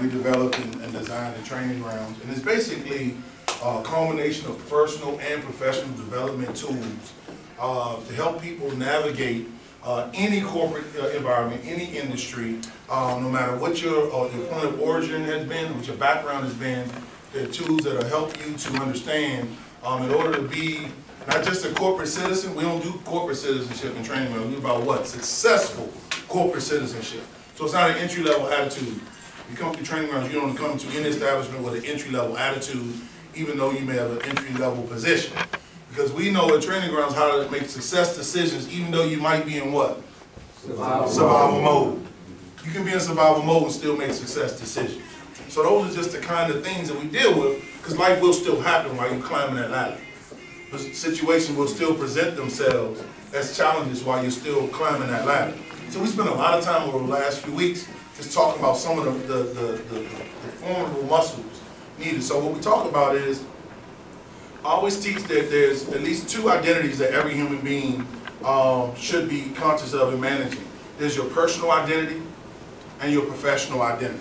we developed and designed the training grounds. And it's basically a combination of personal and professional development tools to help people navigate any corporate environment, any industry, no matter what your point of origin has been, what your background has been. They're tools that will help you to understand in order to be not just a corporate citizen. We don't do corporate citizenship and training. We do about what? Successful corporate citizenship. So it's not an entry-level attitude. You come to training grounds, you don't come to any establishment with an entry-level attitude, even though you may have an entry-level position. Because we know at training grounds how to make success decisions, even though you might be in what? Survival mode. You can be in survival mode and still make success decisions. So those are just the kind of things that we deal with, because life will still happen while you're climbing that ladder. The situations will still present themselves as challenges while you're still climbing that ladder. So we spent a lot of time over the last few weeks just talking about some of the formidable muscles needed. So what we talk about is, I always teach that there's at least two identities that every human being should be conscious of and managing. There's your personal identity and your professional identity.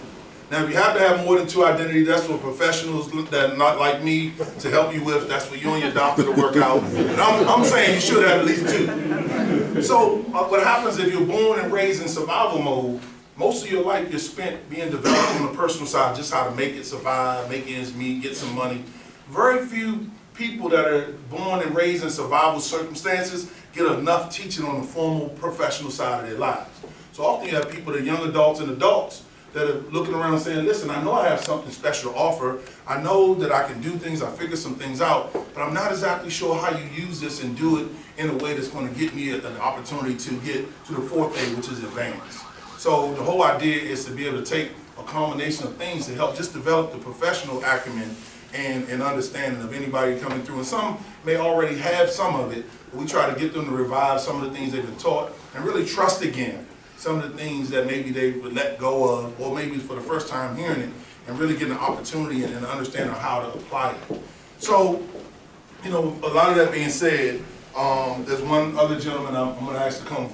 Now, if you have to have more than two identities, that's for professionals that are not like me to help you with. That's for you and your doctor to work out. And I'm saying you should have at least two. So what happens if you're born and raised in survival mode, most of your life you're spent being developed on the personal side, just how to make it survive, make ends meet, get some money. Very few people that are born and raised in survival circumstances get enough teaching on the formal professional side of their lives. So often you have people that are young adults and adults that are looking around saying, listen, I know I have something special to offer. I know that I can do things, I figure some things out, but I'm not exactly sure how you use this and do it in a way that's going to get me an opportunity to get to the fourth A, which is advanced. So the whole idea is to be able to take a combination of things to help just develop the professional acumen and understanding of anybody coming through. And some may already have some of it, but we try to get them to revive some of the things they've been taught and really trust again some of the things that maybe they would let go of, or maybe for the first time hearing it, and really get an opportunity and an understanding of how to apply it. So, you know, a lot of that being said, there's one other gentleman I'm going to ask to come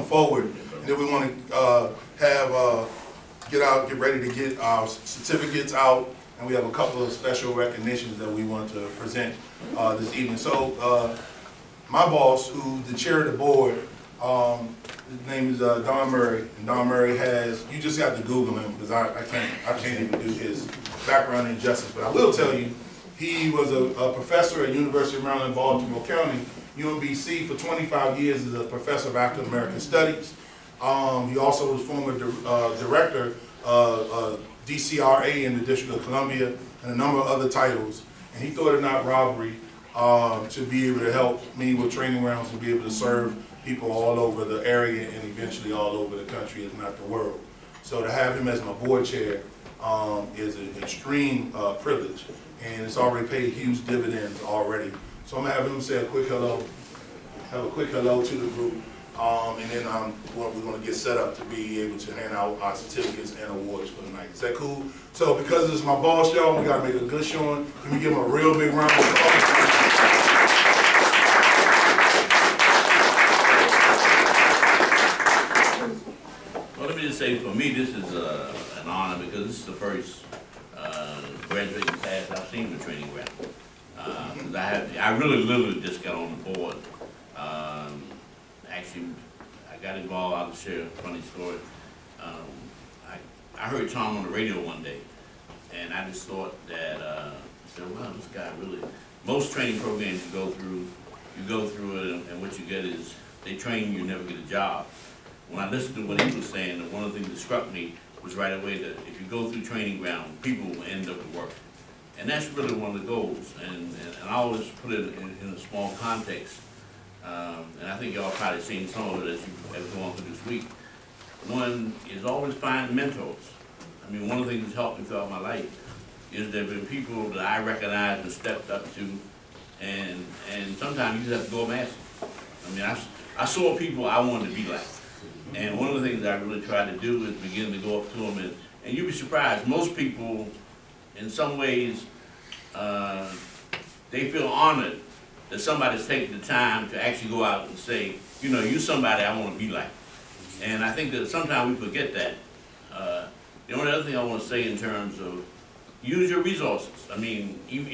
forward, and then we want to get ready to get our certificates out, and we have a couple of special recognitions that we want to present this evening. So, my boss, who's the chair of the board, his name is Don Murray, and Don Murray has, you just have to Google him because I can't even do his background injustice, but I will tell you, he was a professor at University of Maryland, Baltimore County, UMBC, for 25 years as a professor of African American Studies. He also was former director of DCRA in the District of Columbia and a number of other titles, and he thought it not robbery to be able to help me with training grounds and be able to serve people all over the area and eventually all over the country, if not the world. So to have him as my board chair is an extreme privilege, and it's already paid huge dividends already. So I'm gonna have him say a quick hello, to the group, and then we're gonna get set up to be able to hand out our certificates and awards for the night. Is that cool? So because this is my boss, y'all, we gotta make a good showing. Can we give him a real big round of applause? Say for me, this is an honor because this is the first graduating class I've seen in the training ground. Because I really literally just got on the board. Actually, I got involved. I'll share a funny story. I heard Tom on the radio one day, and I just thought that I said, "Wow, this guy really." Most training programs you go through it, and what you get is they train you, never get a job. When I listened to what he was saying, one of the things that struck me was right away that if you go through training ground, people will end up at work. And that's really one of the goals. And I always put it in a small context. And I think y'all probably seen some of it as you go on through this week. One is always find mentors. I mean, one of the things that's helped me throughout my life is there have been people that I recognized and stepped up to, and sometimes you just have to go and ask them. I mean, I saw people I wanted to be like. And one of the things I really try to do is begin to go up to them, and you'd be surprised, most people, in some ways, they feel honored that somebody's taking the time to actually go out and say, you know, you're somebody I want to be like. And I think that sometimes we forget that. The only the other thing I want to say in terms of use your resources. I mean, even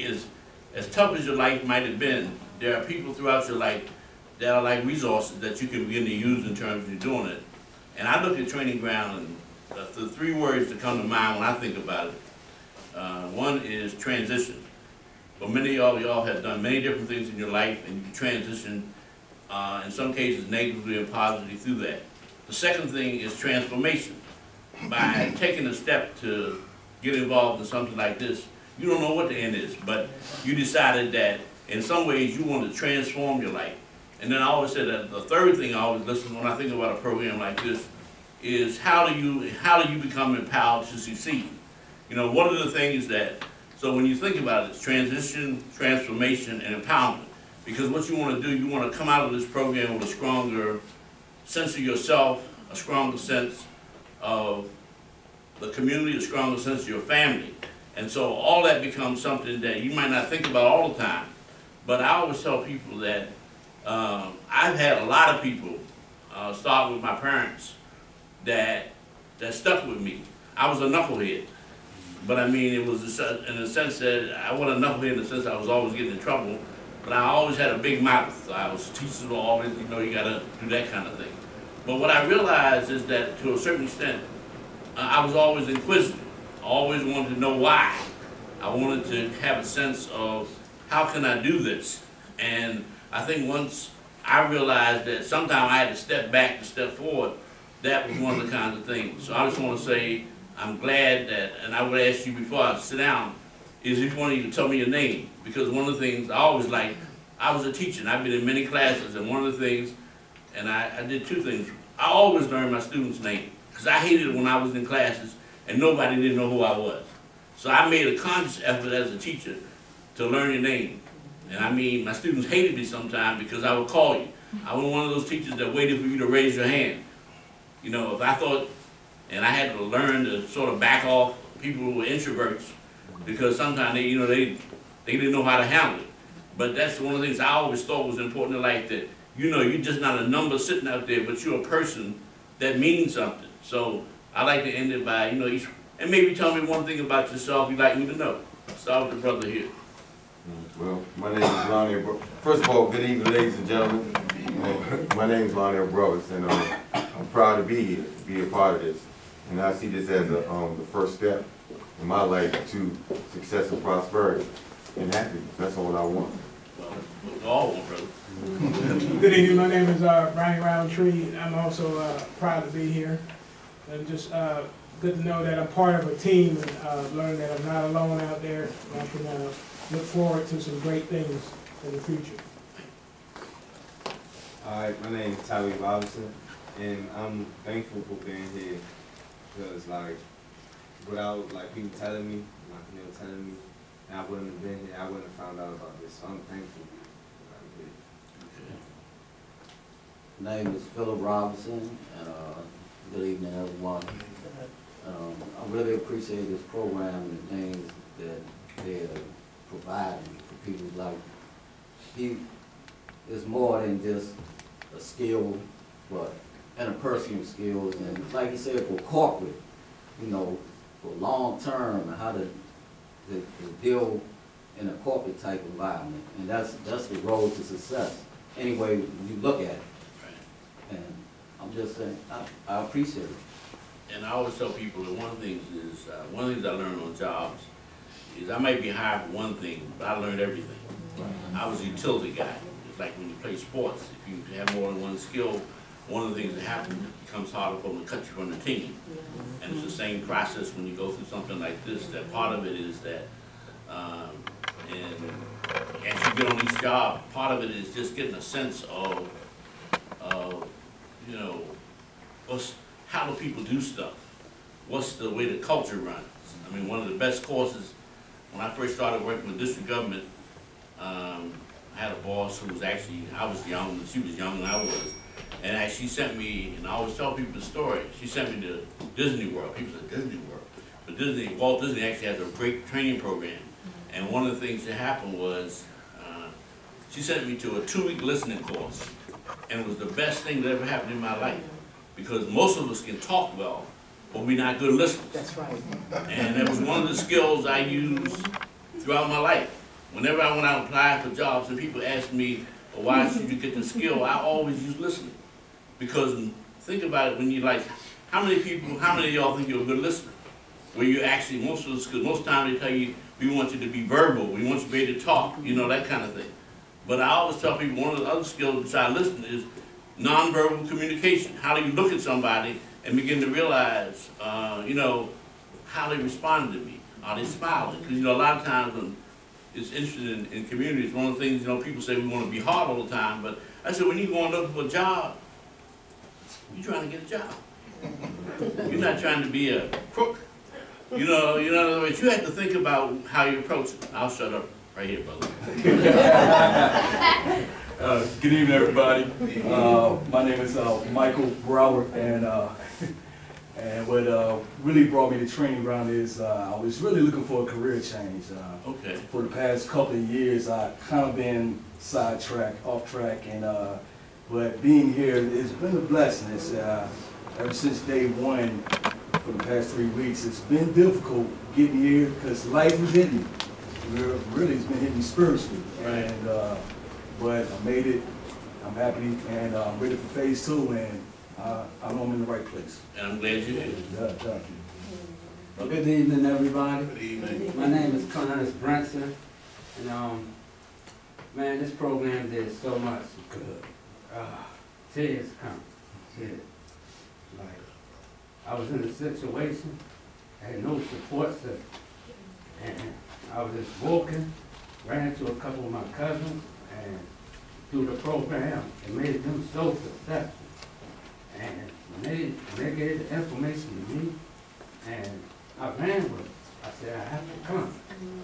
as tough as your life might have been, there are people throughout your life that are like resources that you can begin to use in terms of you doing it. And I look at Training Ground, and the three words that come to mind when I think about it. One is transition. But many of y'all have done many different things in your life, and you transition, in some cases, negatively and positively through that. The second thing is transformation. By taking a step to get involved in something like this, you don't know what the end is, but you decided that in some ways you want to transform your life. And then I always say that the third thing I always listen when I think about a program like this is how do you become empowered to succeed? You know, what are the things that, so when you think about it, it's transition, transformation, and empowerment. Because what you want to do, you want to come out of this program with a stronger sense of yourself, a stronger sense of the community, a stronger sense of your family. And so all that becomes something that you might not think about all the time. But I always tell people that I've had a lot of people start with my parents that stuck with me. I was a knucklehead. But I mean, it was in the sense that I wasn't a knucklehead in the sense that I was always getting in trouble. But I always had a big mouth. I was teaching always, you know, you gotta do that kind of thing. But what I realized is that to a certain extent, I was always inquisitive. I always wanted to know why. I wanted to have a sense of how can I do this? And I think once I realized that sometimes I had to step back to step forward, that was one of the kinds of things. So I just want to say, I'm glad that, and I would ask you before I sit down, is if one of you to tell me your name. Because one of the things I always liked, I was a teacher and I've been in many classes, and one of the things, and I did two things. I always learned my students' name, because I hated it when I was in classes and nobody didn't know who I was. So I made a conscious effort as a teacher to learn your name. And I mean, my students hated me sometimes because I would call you. I was one of those teachers that waited for you to raise your hand. You know, if I thought, and I had to learn to sort of back off people who were introverts, because sometimes they, you know, they didn't know how to handle it. But that's one of the things I always thought was important in life, that, you know, you're just not a number sitting out there, but you're a person that means something. So I like to end it by, you know, and maybe tell me one thing about yourself you'd like me to know. Start with the brother here. Well, my name is Lonnie. First of all, good evening, ladies and gentlemen. My name is Lonnie Brothers, and I'm proud to be here, to be a part of this. And I see this as the first step in my life to success and prosperity and happiness. That's all I want. Well, we all want, brother. Good evening, my name is Ronnie Roundtree. I'm also proud to be here. And just good to know that I'm part of a team and learn that I'm not alone out there. And I can look forward to some great things in the future. Alright, my name is Tyler Robinson, and I'm thankful for being here, because like, without like people telling me, my family telling me, and I wouldn't have been here, I wouldn't have found out about this, so I'm thankful that I'm here. Name is Philip Robinson, and good evening, everyone. I really appreciate this program and the things that they're providing for people's life. It's more than just a skill, but interpersonal skills, and like you said, for corporate, you know, for long term, and how to deal in a corporate type environment, and that's the road to success. Anyway, you look at it, and I'm just saying, I appreciate it. And I always tell people that one of the things I learned on jobs is I might be hired for one thing, but I learned everything. I was a utility guy. It's like when you play sports, if you have more than one skill, one of the things that happens, it becomes harder for them to cut you from the team. And it's the same process when you go through something like this, that part of it is that, and as you get on each job, part of it is just getting a sense of you know, how do people do stuff? What's the way the culture runs? I mean, one of the best courses, when I first started working with district government, I had a boss who was actually, I was young, and she was younger than I was. And she sent me, and I always tell people the story, she sent me to Disney World. People say Disney World. But Walt Disney actually has a great training program. And one of the things that happened was, she sent me to a 2-week listening course. And it was the best thing that ever happened in my life. Because most of us can talk well, or we're not good listeners. That's right. And that was one of the skills I used throughout my life. Whenever I went out and applied for jobs and people asked me, well, why should you get the skill, I always use listening. Because think about it, when you like, how many of y'all think you're a good listener? Where you actually, most of the schools, most times they tell you, we want you to be verbal, we want you to be able to talk, you know, that kind of thing. But I always tell people one of the other skills besides listening is nonverbal communication. How do you look at somebody and begin to realize, you know, how they respond to me? Are they smiling? Because, you know, a lot of times when it's interesting in communities, one of the things, you know, people say we want to be hard all the time, but I said, when you go and look for a job, you're trying to get a job. You're not trying to be a crook. You know, in other words, you have to think about how you approach it. I'll shut up right here, brother. Good evening, everybody. My name is Michael Brower, and what really brought me to Training Ground is I was really looking for a career change. Okay. For the past couple of years, I've kind of been sidetracked, off track, and but being here has been a blessing. It's, ever since day one, for the past 3 weeks, it's been difficult getting here because life was hitting me. Really, it's been hitting me spiritually. Right. And but I made it. I'm happy, and I'm ready for phase 2, and I know I'm in the right place. And I'm glad you're here. Yeah, definitely. Good evening, everybody. Good evening. My name is Clarence Branson, and man, this program did so much. Good. Tears come. Tears. Like, I was in a situation, I had no support system, and I was just walking, ran into a couple of my cousins, and through the program, it made them so successful. And when they gave the information to me, and I ran with it, I said, I have to come.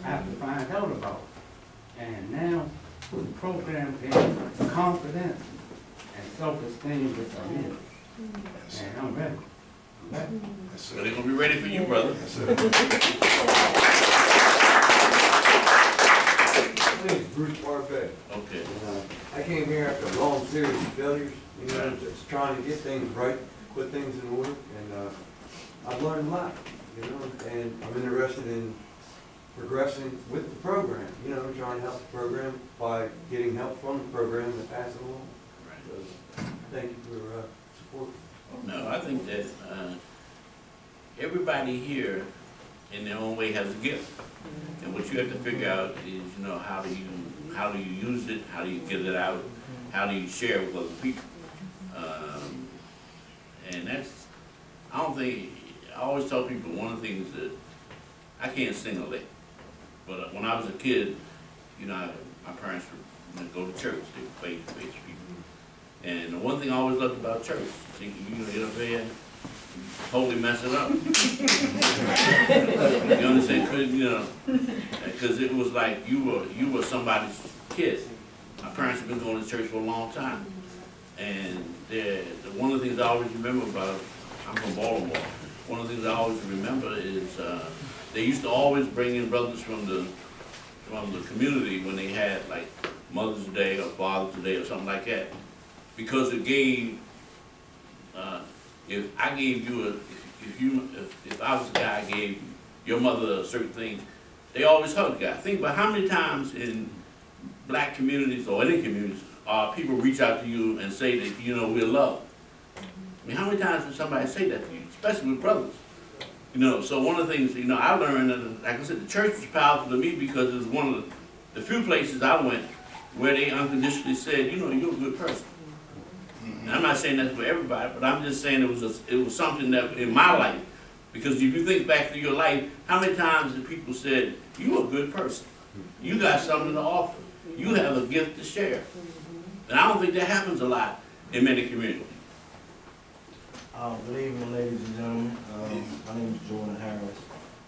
I have to find out about it. And now, the program gave me confidence and self-esteem which I need. And I'm ready. So they're going to be ready for you, brother. My name is Bruce Barfett. Okay. I came here after a long series of failures, you know, just trying to get things right, put things in order, and I've learned a lot, you know, and I'm interested in progressing with the program, you know, trying to help the program by getting help from the program to pass it along. So, thank you for support. No, I think that everybody here in their own way has a gift. And what you have to figure out is, you know, how do you use it, how do you get it out, how do you share it with other people. And that's, I don't think, I always tell people one of the things that I can't sing a lick. But when I was a kid, you know, my parents would go to church, they would play faith people. And the one thing I always loved about church, you get up there and totally mess it up. You understand? Cause, you know, because it was like you were somebody's kid. My parents have been going to church for a long time. And one of the things I always remember about, I'm from Baltimore, one of the things I always remember is they used to always bring in brothers from the community when they had like Mother's Day or Father's Day or something like that. Because it gave, if I gave you if I was a guy, I gave your mother certain things, they always hug guys. Think about how many times in black communities or any communities, people reach out to you and say that, you know, we're loved. I mean, how many times did somebody say that to you, especially with brothers? You know, so one of the things, you know, I learned, that, like I said, the church was powerful to me because it was one of the few places I went where they unconditionally said, you know, you're a good person. And I'm not saying that for everybody, but I'm just saying it was something that in my life, because if you think back to your life, how many times have people said, you're a good person, you got something to offer, you have a gift to share. And I don't think that happens a lot in many communities. Good evening, ladies and gentlemen. My name is Jordan Harris.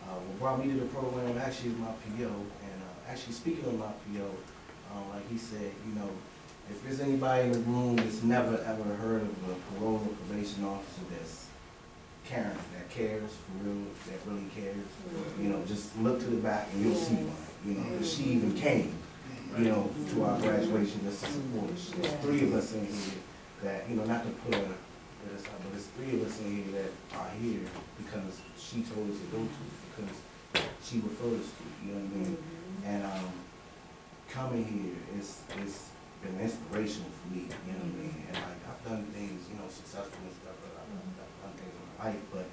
What brought me to the program actually is my PO, and actually speaking of my PO, like he said, you know, if there's anybody in the room that's never ever heard of a parole or probation officer that's caring, that cares for real, that really cares, you know, just look to the back and you'll see one. You know, she even came, you know, to our graduation just to support us. There's 3 of us in here that, you know, not to put a but it's 3 of us in here that are here because she told us to go to, because she referred us to, you know what I mean? And coming here it's been inspirational for me, you know what I mean? And like I've done things, you know, successful and stuff, but I've done things in my life, but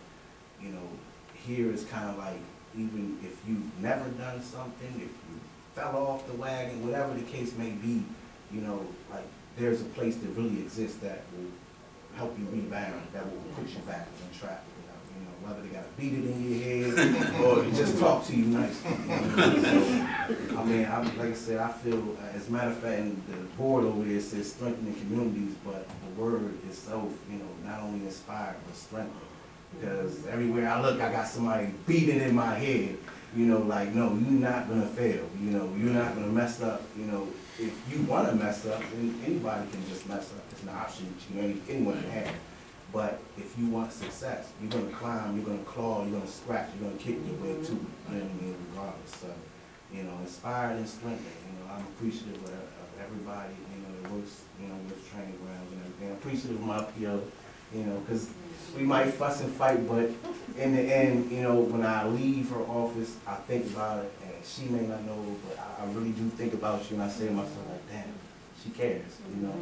you know, here it's kind of like, even if you've never done something, if you fell off the wagon, whatever the case may be, you know, like there's a place that really exists that will help you rebound, that will put you back on track. You know, whether they gotta beat it in your head or just talk to you nice. You know? So, I mean, like I said, I feel, as a matter of fact, and the board over there says strengthening communities, but the word itself, you know, not only inspired but strengthened. Because everywhere I look, I got somebody beating in my head, you know, like, no, you're not gonna fail, you know, you're not gonna mess up, you know. If you wanna mess up, then anybody can just mess up. It's an option that anyone can have. But if you want success, you're gonna climb, you're gonna claw, you're gonna scratch, you're gonna kick your way to it, you know what I mean, regardless. So, you know, inspired and strengthened, you know, I'm appreciative of everybody, you know, that works, you know, with training grounds and everything. I'm appreciative of my PO, you know, because we might fuss and fight, but in the end, you know, when I leave her office, I think about it, and she may not know, but I really do think about you, and I say to myself, like, damn, she cares, you know.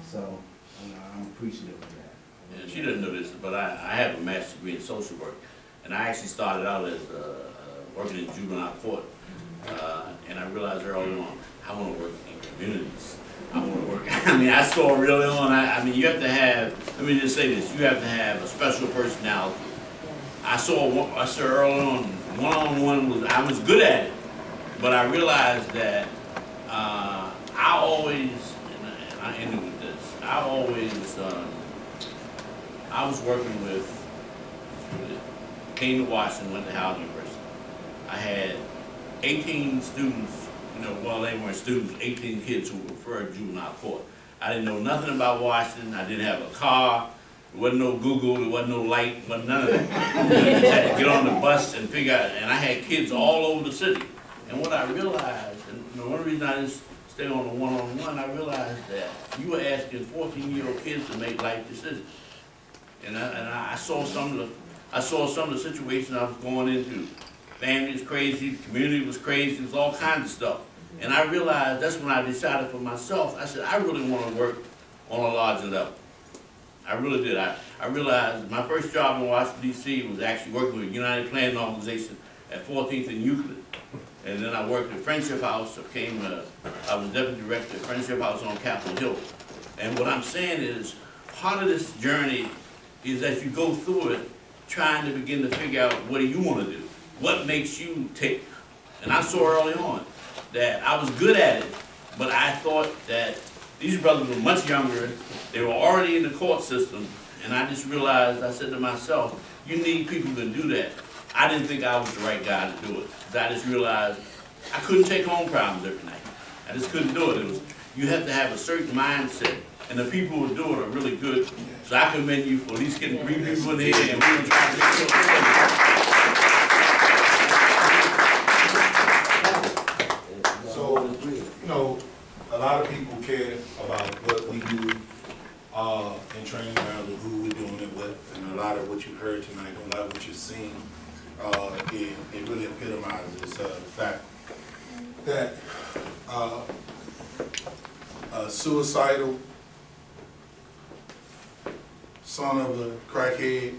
So, you know, I'm appreciative of that. And she doesn't know this, but I have a master's degree in social work, and I actually started out as working in juvenile court, and I realized early on, I want to work in communities. I want to work. I mean, I saw early on. I mean, you have to have. Let me just say this: you have to have a special personality. I saw early on, one-on-one was. I was good at it, but I realized that I always, and I ended with this. I was working with. Came to Washington, went to Howard University. I had 18 students. You know, well, they weren't students, 18 kids who preferred juvenile court. I didn't know nothing about Washington. I didn't have a car. There wasn't no Google. There wasn't no light. Wasn't none of that. You just had to get on the bus and figure out. And I had kids all over the city. And what I realized, and the one reason I didn't stay on the one-on-one, I realized that you were asking 14-year-old kids to make life decisions. And I saw some of the situations I was going into. Family was crazy, the community was crazy, it was all kinds of stuff. And I realized, that's when I decided for myself, I said, I really want to work on a larger level. I really did. I realized my first job in Washington, D.C. was actually working with United Planning Organization at 14th and Euclid. And then I worked at Friendship House, I was deputy director at Friendship House on Capitol Hill. And what I'm saying is, part of this journey is as you go through it, trying to begin to figure out what do you want to do? What makes you tick? And I saw early on that I was good at it, but I thought that these brothers were much younger. They were already in the court system, and I just realized, I said to myself, you need people to do that. I didn't think I was the right guy to do it, because I just realized I couldn't take home problems every night. I just couldn't do it. You have to have a certain mindset, and the people who do it are really good. So I commend you for at least getting 3 people in here, and we're going to try to make sure. So, you know, a lot of people care about what we do in training grounds and who we're doing it with, and a lot of what you heard tonight, a lot of what you're seeing, it really epitomizes the fact that suicidal son of a crackhead,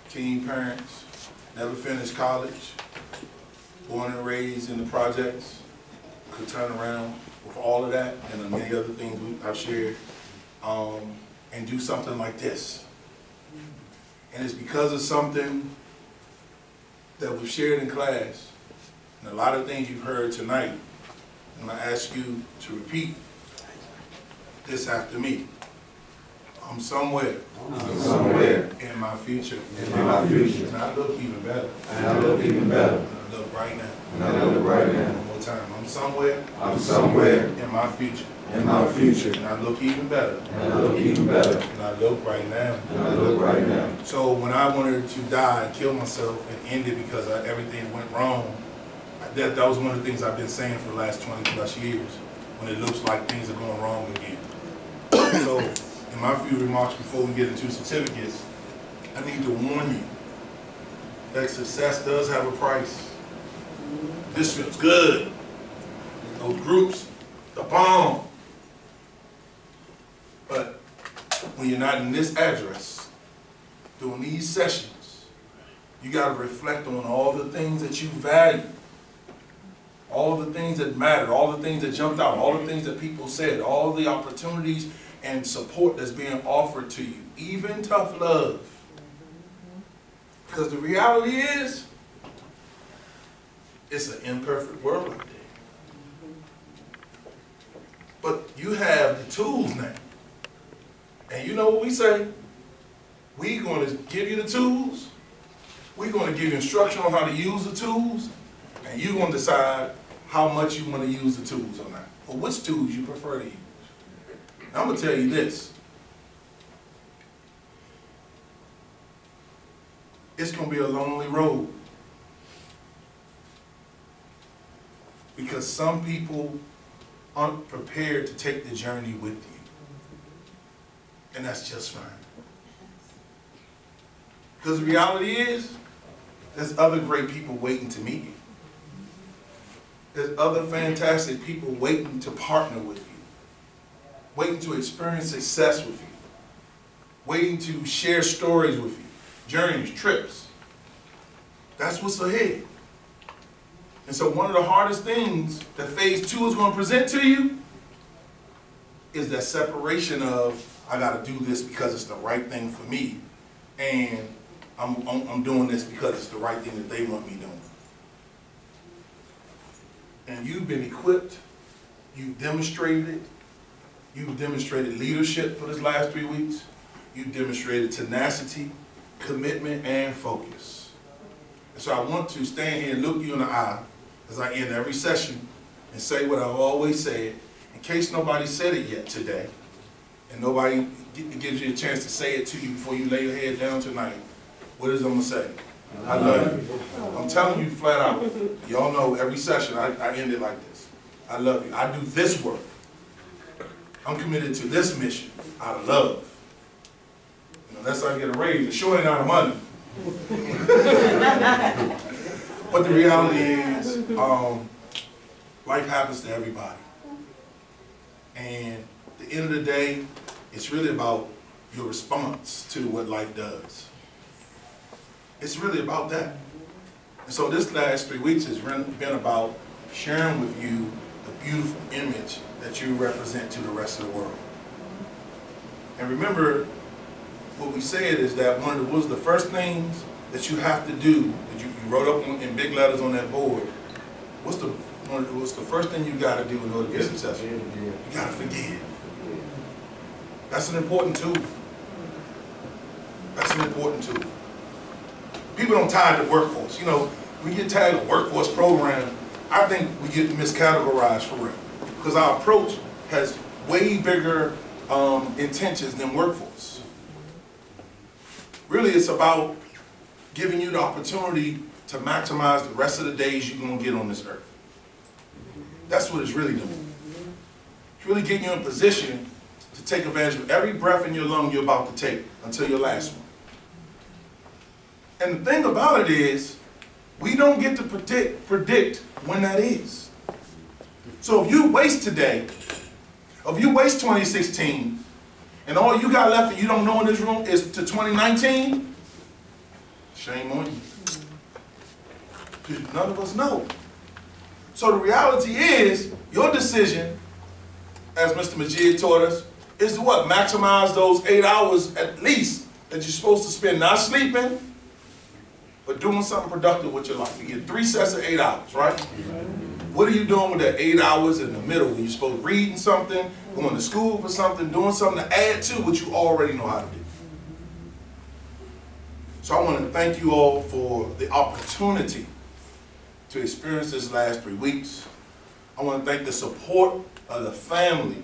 teen parents, never finished college, born and raised in the projects, could turn around with all of that and the many other things I've shared, and do something like this. And it's because of something that we've shared in class, and a lot of things you've heard tonight. I'm going to ask you to repeat this after me. I'm somewhere. I'm somewhere In my future. in my future. And I look even better. And I look even better. And I look right now. And I look right now. One more time. I'm somewhere. I'm somewhere In my future. in my future. And I look even better. And I look even better. And I look right now. And I look right now. So when I wanted to die and kill myself and end it because everything went wrong, that was one of the things I've been saying for the last 20+ years, when it looks like things are going wrong again. So in my few remarks before we get into certificates, I need to warn you that success does have a price. This feels good. Those groups, the bomb. But when you're not in this address, doing these sessions, you got to reflect on all the things that you value, all the things that mattered, all the things that jumped out, all the things that people said, all the opportunities and support that's being offered to you, even tough love. Because the reality is, it's an imperfect world out there. But you have the tools now. And you know what we say? We're going to give you the tools. We're going to give you instruction on how to use the tools. And you're going to decide how much you want to use the tools or not. Or which tools you prefer to use. Now, I'm going to tell you this. It's going to be a lonely road. Because some people aren't prepared to take the journey with you. And that's just fine. Because the reality is, there's other great people waiting to meet you. There's other fantastic people waiting to partner with you, waiting to experience success with you, waiting to share stories with you, journeys, trips. That's what's ahead. And so one of the hardest things that phase 2 is going to present to you is that separation of, I got to do this because it's the right thing for me, and I'm doing this because it's the right thing that they want me doing. And you've been equipped, you've demonstrated it, you've demonstrated leadership for this last 3 weeks, you've demonstrated tenacity, commitment, and focus. And so I want to stand here and look you in the eye as I end every session and say what I've always said, in case nobody said it yet today, and nobody gives you a chance to say it to you before you lay your head down tonight. What is I'm going to say? I love you. I'm telling you flat out. Y'all know every session I end it like this. I love you. I do this work. I'm committed to this mission out of love. Unless I get a raise, it sure ain't out of money. But the reality is, life happens to everybody. And at the end of the day, it's really about your response to what life does. It's really about that. And so this last 3 weeks has been about sharing with you the beautiful image that you represent to the rest of the world. And remember, what we said is that one of the first things that you have to do, that you wrote up in big letters on that board, what's the first thing you got to do in order to get successful? You got to forgive. That's an important tool. That's an important tool. People don't tie the workforce. You know, we get tagged a workforce program, I think we get miscategorized for real. Because our approach has way bigger intentions than workforce. Really, it's about giving you the opportunity to maximize the rest of the days you're going to get on this earth. That's what it's really doing. It's really getting you in position to take advantage of every breath in your lung you're about to take until your last one. And the thing about it is, we don't get to predict when that is. So if you waste today, if you waste 2016, and all you got left that you don't know in this room is to 2019, shame on you. Because none of us know. So the reality is, your decision, as Mr. Majid taught us, is to what? Maximize those 8 hours at least that you're supposed to spend not sleeping, but doing something productive with your life. You get 3 sets of 8 hours, right? What are you doing with that 8 hours in the middle when you're supposed to reading something, going to school for something, doing something to add to what you already know how to do? So I want to thank you all for the opportunity to experience this last 3 weeks. I want to thank the support of the family,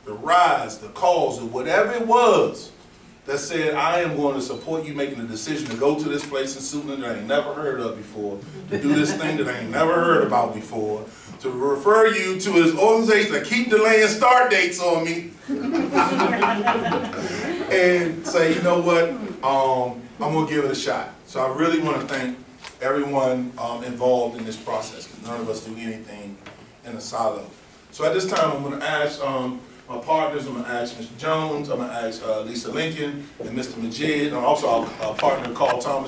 the rides, the calls, or whatever it was that said, I am going to support you making the decision to go to this place in Suitland that I ain't never heard of before, to do this thing that I ain't never heard about before, to refer you to this organization that keep delaying start dates on me. and say, you know what, I'm gonna give it a shot. So I really wanna thank everyone involved in this process, because none of us do anything in a silo. So at this time, I'm gonna ask my partners, I'm gonna ask Mr. Jones, I'm gonna ask Lisa Lincoln and Mr. Majid, and also our partner Carl Thomas